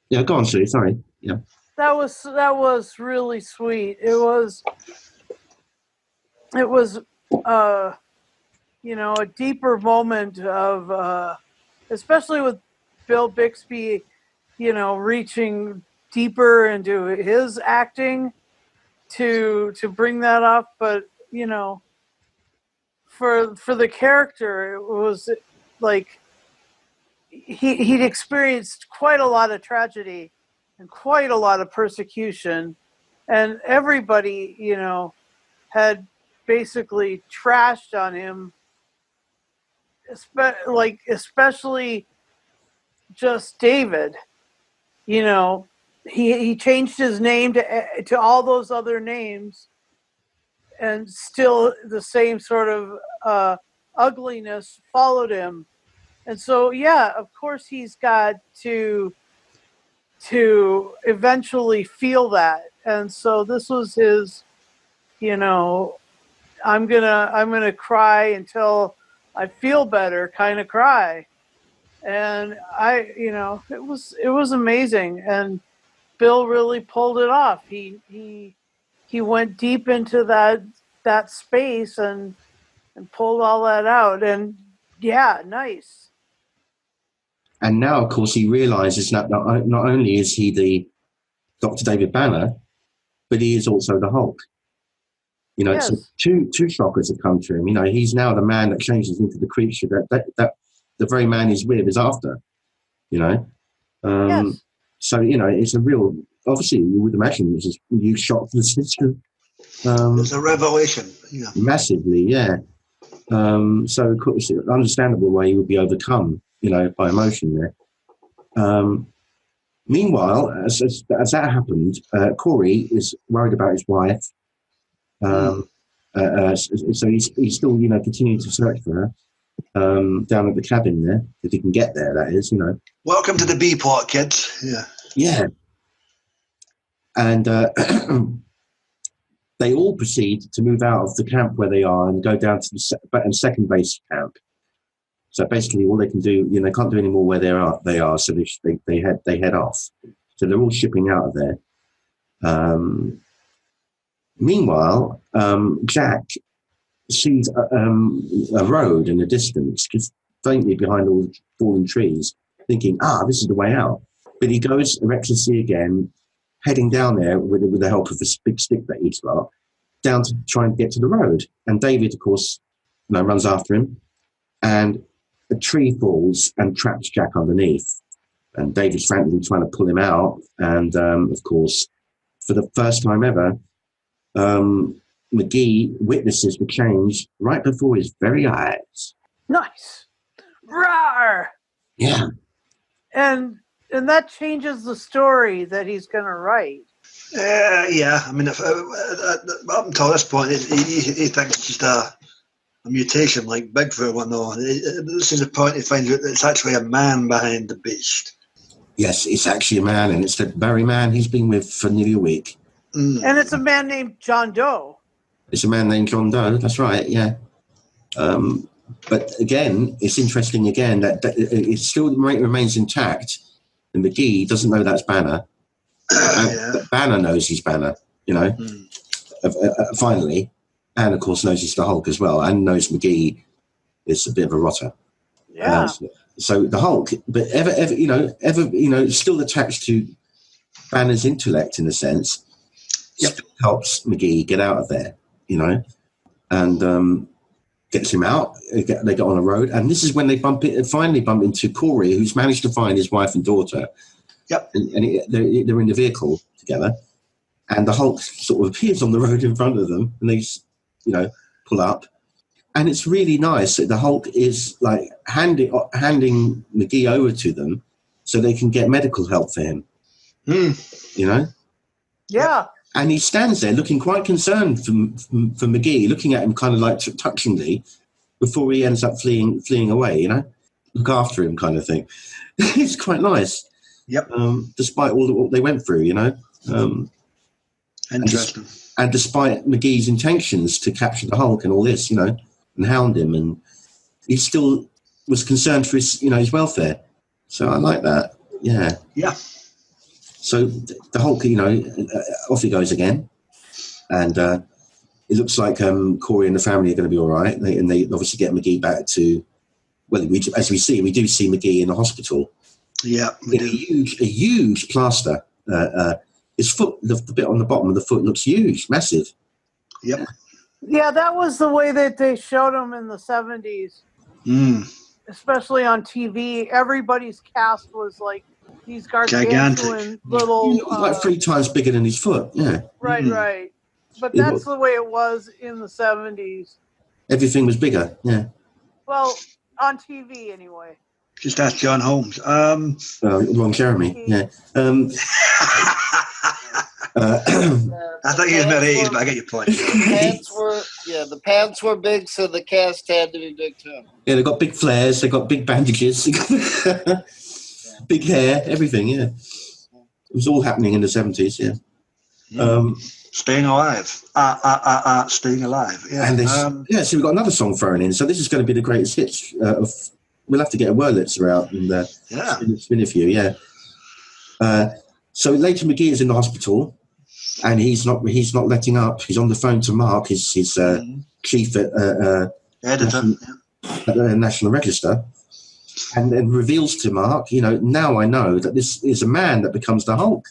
Yeah, go on, Sue. Sorry. Yeah. That was really sweet. It was a deeper moment of especially with Bill Bixby, reaching deeper into his acting to bring that up, but for the character it was like he'd experienced quite a lot of tragedy and quite a lot of persecution, and everybody had basically trashed on him, especially just David. He changed his name to all those other names, and still the same sort of ugliness followed him. And so, yeah, of course he's got to eventually feel that. And so this was his, I'm gonna cry until I feel better kind of cry. And it was amazing. And Bill really pulled it off. He went deep into that space and pulled all that out. And yeah, nice. And now, of course, he realizes that not only is he the Dr. David Banner, but he is also the Hulk. Yes. So two shockers have come to him. He's now the man that changes into the creature that the very man he's with is after. Yes. So it's a real. Obviously, you would imagine it's a huge shock to the system. It's a revelation. Yeah. Massively, yeah. So of course, it's understandable why he would be overcome, by emotion there. Meanwhile, as that happened, Corey is worried about his wife. So he's still, continuing to search for her down at the cabin there, if he can get there, that is, Welcome to the B plot, kids. Yeah. Yeah. And they all proceed to move out of the camp where they are and go down to the second base camp. So basically, all they can do, they can't do any more where they are. So they head off. So they're all shipping out of there. Meanwhile, Jack sees a road in the distance, just faintly behind all the fallen trees, thinking, this is the way out. But he goes recklessly again, heading down there with the help of this big stick that he's got, down to try and get to the road. And David, of course, runs after him, and a tree falls and traps Jack underneath. And David's frantically trying to pull him out. And, of course, for the first time ever, McGee witnesses the change right before his very eyes. Nice. Rawr! Yeah. Mm. And that changes the story that he's going to write. Yeah. I mean, up until this point, he thinks it's just a mutation like Bigfoot. Well, no, this is the point he finds out that it's actually a man behind the beast. Yes, it's actually a man, and it's the very man he's been with for nearly a week. Mm. And it's a man named John Doe. It's a man named John Doe, that's right, yeah. But again, it's interesting again that it still remains intact. And McGee doesn't know that's Banner. But Banner knows he's Banner, finally. And, of course, knows he's the Hulk as well, and knows McGee is a bit of a rotter. Yeah. So the Hulk, but ever, still attached to Banner's intellect in a sense, still helps McGee get out of there, and gets him out. They get on a road, and this is when they finally bump into Corey, who's managed to find his wife and daughter. Yep. And they're in the vehicle together, and the Hulk sort of appears on the road in front of them, and they, pull up. And it's really nice that the Hulk is like handing McGee over to them so they can get medical help for him. Yeah. And he stands there looking quite concerned for McGee, looking at him kind of like touchingly before he ends up fleeing away, look after him kind of thing. It's quite nice. Yep. Despite all what they went through, Interesting. And despite McGee's intentions to capture the Hulk and all this, and hound him, and he still was concerned for his welfare. So I like that. Yeah. Yeah. So the Hulk, off he goes again, and it looks like Corey and the family are going to be all right. And they obviously get McGee back to, as we do see McGee in the hospital. Yeah. In a huge plaster. His foot, the bit on the bottom of the foot looks huge, massive. Yep. Yeah, that was the way that they showed him in the 70s. Especially on TV. Everybody's cast was like these gargantuan little... like 3 times bigger than his foot, yeah. Right. But that's the way it was in the 70s. Everything was bigger, yeah. Well, on TV anyway. Just ask John Holmes. Ron Jeremy, yeah. I thought he was mid 80s, but I get your point. The pants were big, so the cast had to be big too. Yeah, they got big flares, they got big bandages, big hair, everything. Yeah, it was all happening in the 70s. Yeah. Staying alive. Staying alive. Yeah. And so we've got another song thrown in. So this is going to be the greatest hits of. We'll have to get a Wurlitzer out and spin a few. Yeah. So later, McGee is in the hospital, and he's not letting up. He's on the phone to Mark, his chief editor at the National Register, and then reveals to Mark, now I know that this is a man that becomes the Hulk.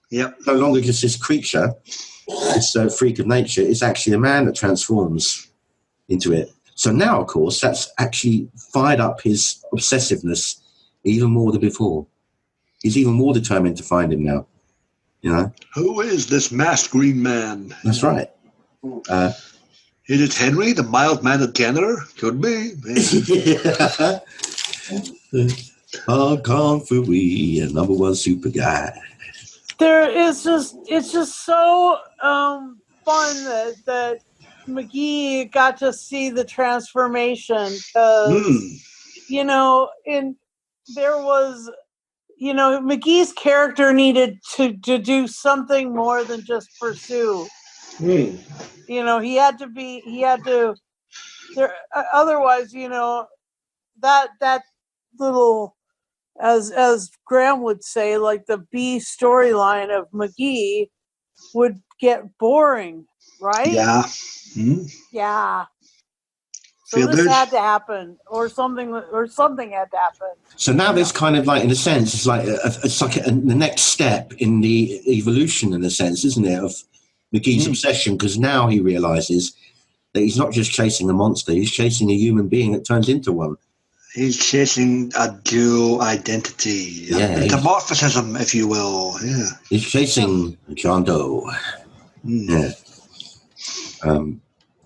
Yep. No longer just this creature, this freak of nature. It's actually a man that transforms into it. So now, of course, that's actually fired up his obsessiveness even more than before. He's even more determined to find him now. Who is this masked green man? That's right. Is it Henry, the mild-mannered janitor? Could be. Kung Fu Wee, #1 super guy. It's just so fun that McGee got to see the transformation because there was McGee's character needed to do something more than just pursue. He had to otherwise that little, as Graham would say, like the B storyline of McGee would get boring, right? Yeah. Yeah. So this had to happen, or something had to happen. So now there's kind of like, in a sense, it's like the next step in the evolution, in a sense, isn't it, of McGee's obsession? Because now he realizes that he's not just chasing a monster; he's chasing a human being that turns into one. He's chasing a dual identity, metamorphism, if you will. Yeah. He's chasing John Doe. Yeah.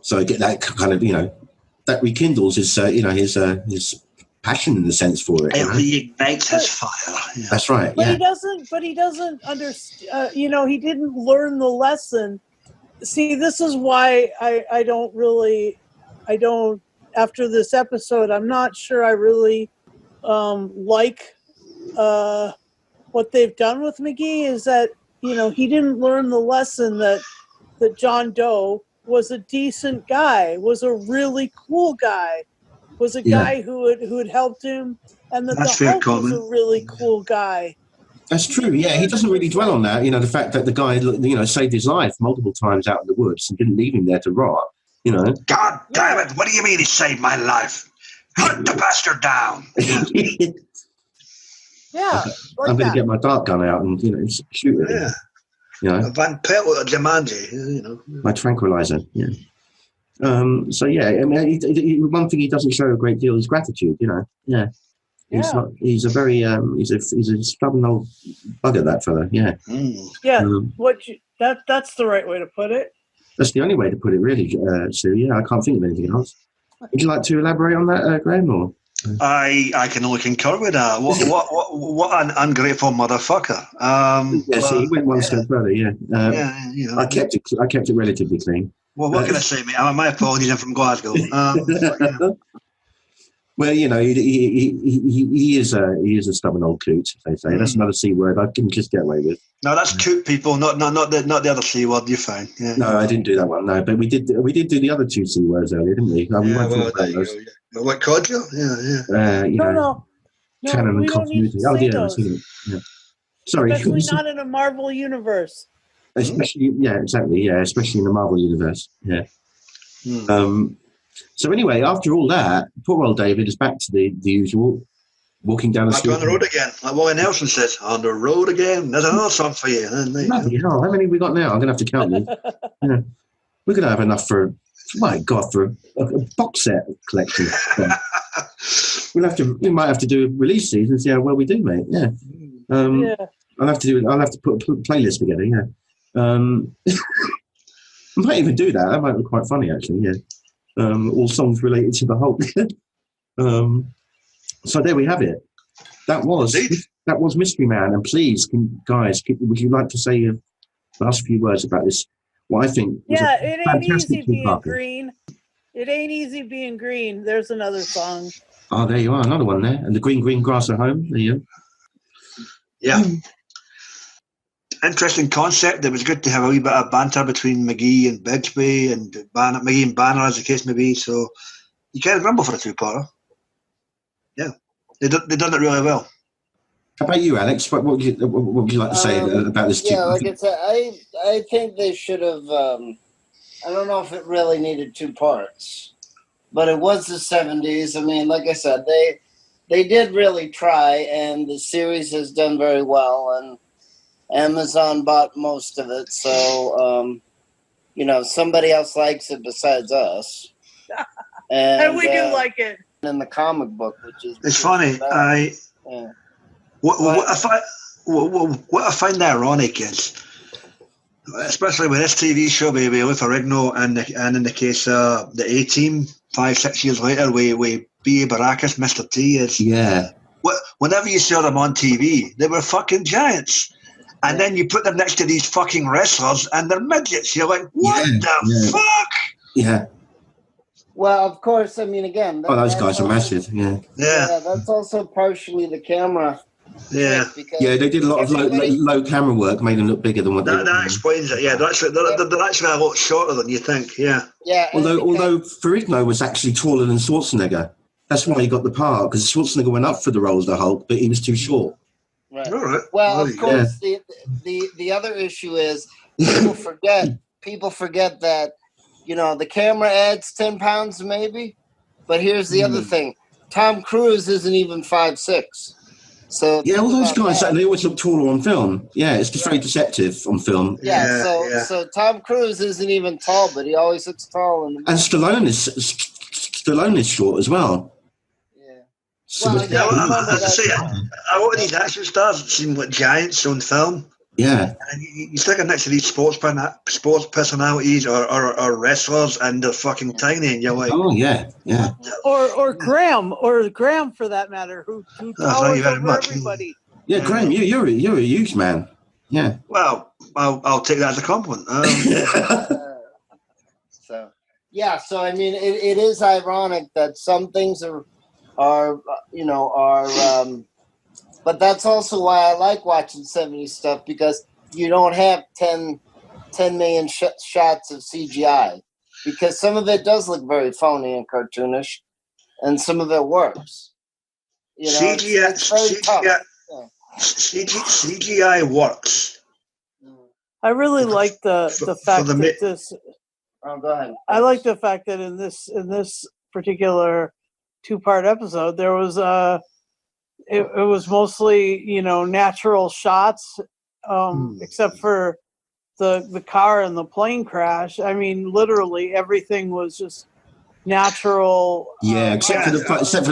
So I get that kind of, that rekindles his, his passion in the sense for it. It reignites his fire. Yeah. That's right. But he doesn't understand. He didn't learn the lesson. See, this is why I don't. After this episode, I'm not sure I really like what they've done with McGee. Is that he didn't learn the lesson that John Doe was a decent guy, was a really cool guy, was a guy who had helped him, and that That's the fair Hulk was comment. a really cool guy. That's true. Yeah, he doesn't really dwell on that. The fact that the guy, saved his life multiple times out in the woods and didn't leave him there to rot. God damn it! What do you mean he saved my life? Hunt the bastard down. Yeah, I'm going to get my dart gun out and shoot it. A Van Pelt or a Jumanji. My tranquilizer. Yeah. So yeah, I mean, one thing he doesn't show a great deal is gratitude. Yeah. He's not. He's a very. He's a stubborn old bugger. That fella. Yeah. Yeah. That's the right way to put it. That's the only way to put it, really, Sue. Yeah, I can't think of anything else. Would you like to elaborate on that, Graham? Or I can only concur with that. What an ungrateful motherfucker. He went one step further. Yeah. I kept it relatively clean. Well, what can I say, mate? My apologies. I'm from Glasgow. Well, he is a stubborn old coot, as they say. That's another C word I can just get away with. No, that's coot, people, not the other C word. You're fine. Yeah. No, I didn't do that one. No, but we did do the other two C words earlier, didn't we? We went through those. What cordial? Yeah. No. Canon and we don't need continuity. to say those. Yeah. Sorry. Especially not in a Marvel universe. Especially, exactly. Yeah, especially in the Marvel universe. Yeah. So anyway, after all that, poor old David is back to the usual, walking down the street. Back on the road again. Like Wally Nelson says, on the road again. There's another song for you. Bloody hell, how many have we got now? I'm going to have to count these. We're going to have enough for a box set collection. We might have to do a release season and see how well we do, mate. Yeah. I'll have to put a playlist together. Yeah. I might even do that. That might be quite funny, actually. Yeah. All songs related to the Hulk. So there we have it. That was Mystery Man. And please, guys, would you like to say the last few words about this? What I think. It ain't easy being green. It ain't easy being green. There's another song. Oh, there you are, another one there. And the green grass at home. There you go. Yeah. Interesting concept. It was good to have a wee bit of banter between McGee and Bigsby and McGee and Banner, as the case may be. So you can't grumble for a two-parter. Yeah, they done it really well. How about you, Alex? What would you like to say about this? Yeah, like I said, I think they should have. I don't know if it really needed two parts, but it was the 70s. I mean, like I said, they did really try, and the series has done very well, and Amazon bought most of it, so somebody else likes it besides us, and we do like it in the comic book, which is it's funny. What I find ironic is, especially with this TV show, with Lou Ferrigno, and in the case of the A-Team, 5-6 years later, with B.A. Baracus, Mr. T, is whenever you saw them on TV, they were fucking giants. And then you put them next to these fucking wrestlers and they're midgets. You're like, what the fuck? Yeah. Well, of course, I mean, again. Those guys are massive. Yeah. That's also partially the camera. Yeah. They did a lot of low camera work, made them look bigger than what they were. That explains it. Yeah, they're actually a lot shorter than you think. Yeah. Yeah. Although Ferrigno was actually taller than Schwarzenegger. That's why he got the part, because Schwarzenegger went up for the role as the Hulk, but he was too short. Right. All right. Well, of course, the other issue is people forget that, the camera adds 10 pounds maybe, but here's the other thing. Tom Cruise isn't even 5'6". So all those guys, they always look taller on film. Yeah, it's just very deceptive on film. So Tom Cruise isn't even tall, but he always looks tall. And Stallone is short as well. A lot of these action stars seem like giants on film. Yeah. And you stick them next to these sports personalities or wrestlers, and they're fucking tiny, and you're like, oh yeah. Or Graham for that matter, who towers over everybody. Yeah, Graham, you're a huge man. Yeah. Well, I'll take that as a compliment. So I mean, it is ironic that some things are but that's also why I like watching 70s stuff, because you don't have 10 million shots of CGI. because some of it does look very phony and cartoonish, and some of it works. You know, it's very tough. CGI works. I really like the fact that this. Oh, go ahead. I like the fact that in this particular 2-part episode, there was it was mostly, you know, natural shots, except for the car and the plane crash. I mean, literally everything was just natural. Yeah, except for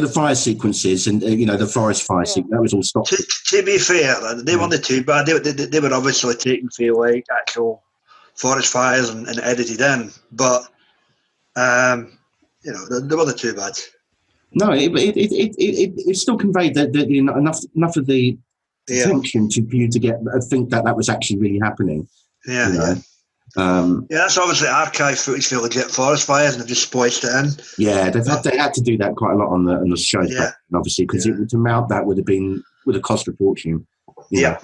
the fire sequences and you know, the forest fire sequence, that was all stopped. To be fair, they weren't too bad. They were obviously taken for like actual forest fires and edited in, but you know, they weren't too bad. No, it still conveyed that enough of the tension for you to think that was actually really happening. Yeah, you know? That's obviously archive footage for legit forest fires, and they've just spliced it in. Yeah, they had to do that quite a lot on the show, obviously, because to mount that would have cost a fortune. Yeah.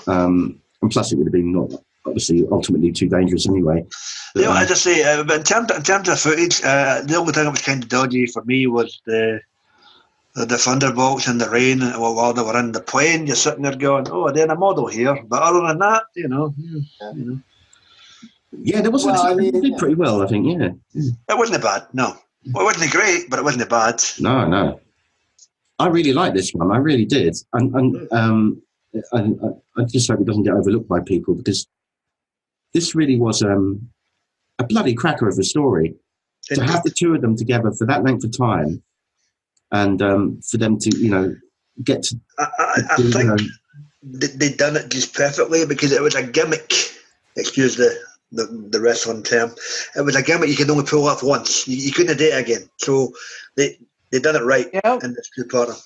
And plus, it would have been not obviously ultimately too dangerous anyway. But, I just say, but in terms of footage, the only thing that was kind of dodgy for me was the thunderbolts and the rain while they were in the plane. You're sitting there going, "Oh, they're in a model here," but other than that, you know. Yeah, there wasn't. They did pretty well, I think. Yeah, it wasn't bad. No, well, it wasn't great, but it wasn't bad. No. I really liked this one. I really did, and I just hope it doesn't get overlooked by people, because this really was a bloody cracker of a story. To have the two of them together for that length of time, and for them to, you know, get to. I think they done it just perfectly, because it was a gimmick. Excuse the wrestling term. It was a gimmick you could only pull off once. You couldn't do it again. So they done it right in this 2-parter.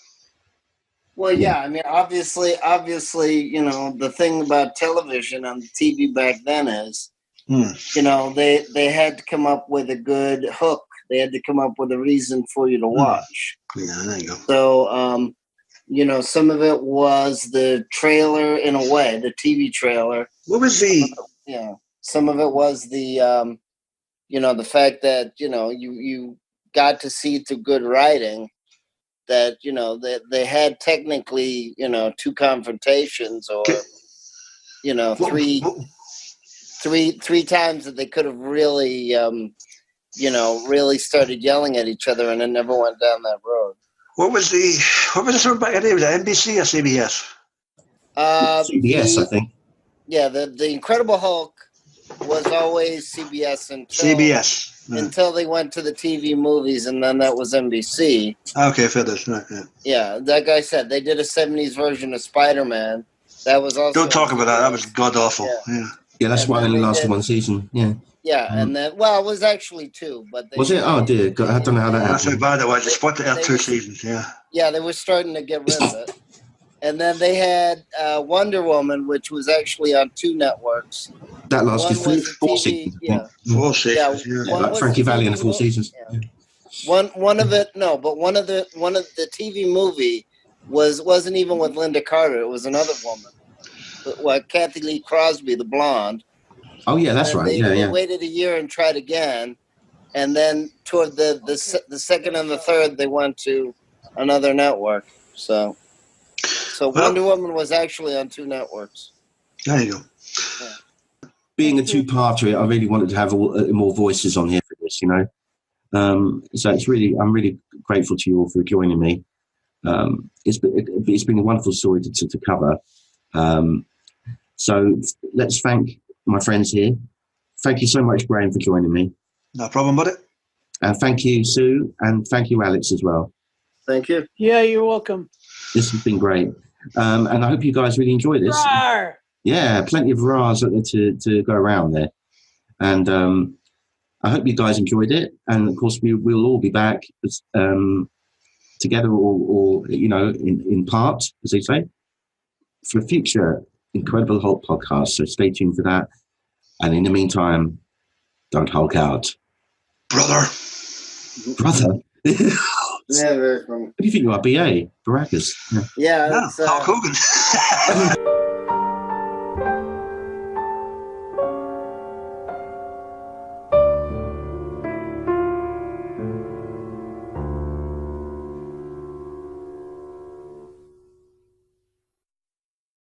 Well, yeah, I mean, obviously, you know, the thing about television and TV back then is, you know, they had to come up with a good hook. They had to come up with a reason for you to watch. Yeah, there you go. So, you know, some of it was the trailer in a way, the TV trailer. What was the... Some of it was the, you know, the fact that, you know, you got to see through good writing that, you know, they had technically, you know, 2 confrontations or, you know, three times that they could have really, you know, really started yelling at each other, and it never went down that road. What was the one back then? Was it NBC or CBS? CBS, I think. Yeah, the Incredible Hulk was always CBS until they went to the TV movies, and then that was NBC. Okay, fair enough. Yeah, like I said, they did a 70s version of Spider-Man. That was also... Don't talk about that. That was god-awful. Yeah, that's why it only lasted 1 season. Yeah, and then, well, it was actually 2. But was it? Oh, dear. I don't know how that happened. That's how bad it was. They split it out 2 seasons, Yeah, they were starting to get rid of it. And then they had Wonder Woman, which was actually on 2 networks. That lasted 4 seasons. Yeah. 4 seasons. Like Frankie Valli in 4 seasons. One of it, no, but one of the TV movie wasn't even with Linda Carter. It was another woman, Kathy Lee Crosby, the blonde. Oh yeah, that's right. They waited a year and tried again, and then toward the second and the third, they went to another network. So Wonder Woman was actually on 2 networks. There you go. Yeah. Being a 2-parter, I really wanted to have more voices on here for this, you know. So I'm really grateful to you all for joining me. It's been a wonderful story to cover. So let's thank my friends here. Thank you so much, Graham, for joining me. No problem, buddy. And thank you, Sue, and thank you, Alex, as well. Thank you. Yeah, you're welcome. This has been great. And I hope you guys really enjoy this. Rawr! Yeah, plenty of rahs to go around there. And I hope you guys enjoyed it. And, of course, we'll all be back together or you know, in parts, as they say, for a future Incredible Hulk podcast. So stay tuned for that. And in the meantime, don't Hulk out. Brother? Yeah, very funny. What do you think you are, BA? Baracus? Yeah, Hulk Hogan.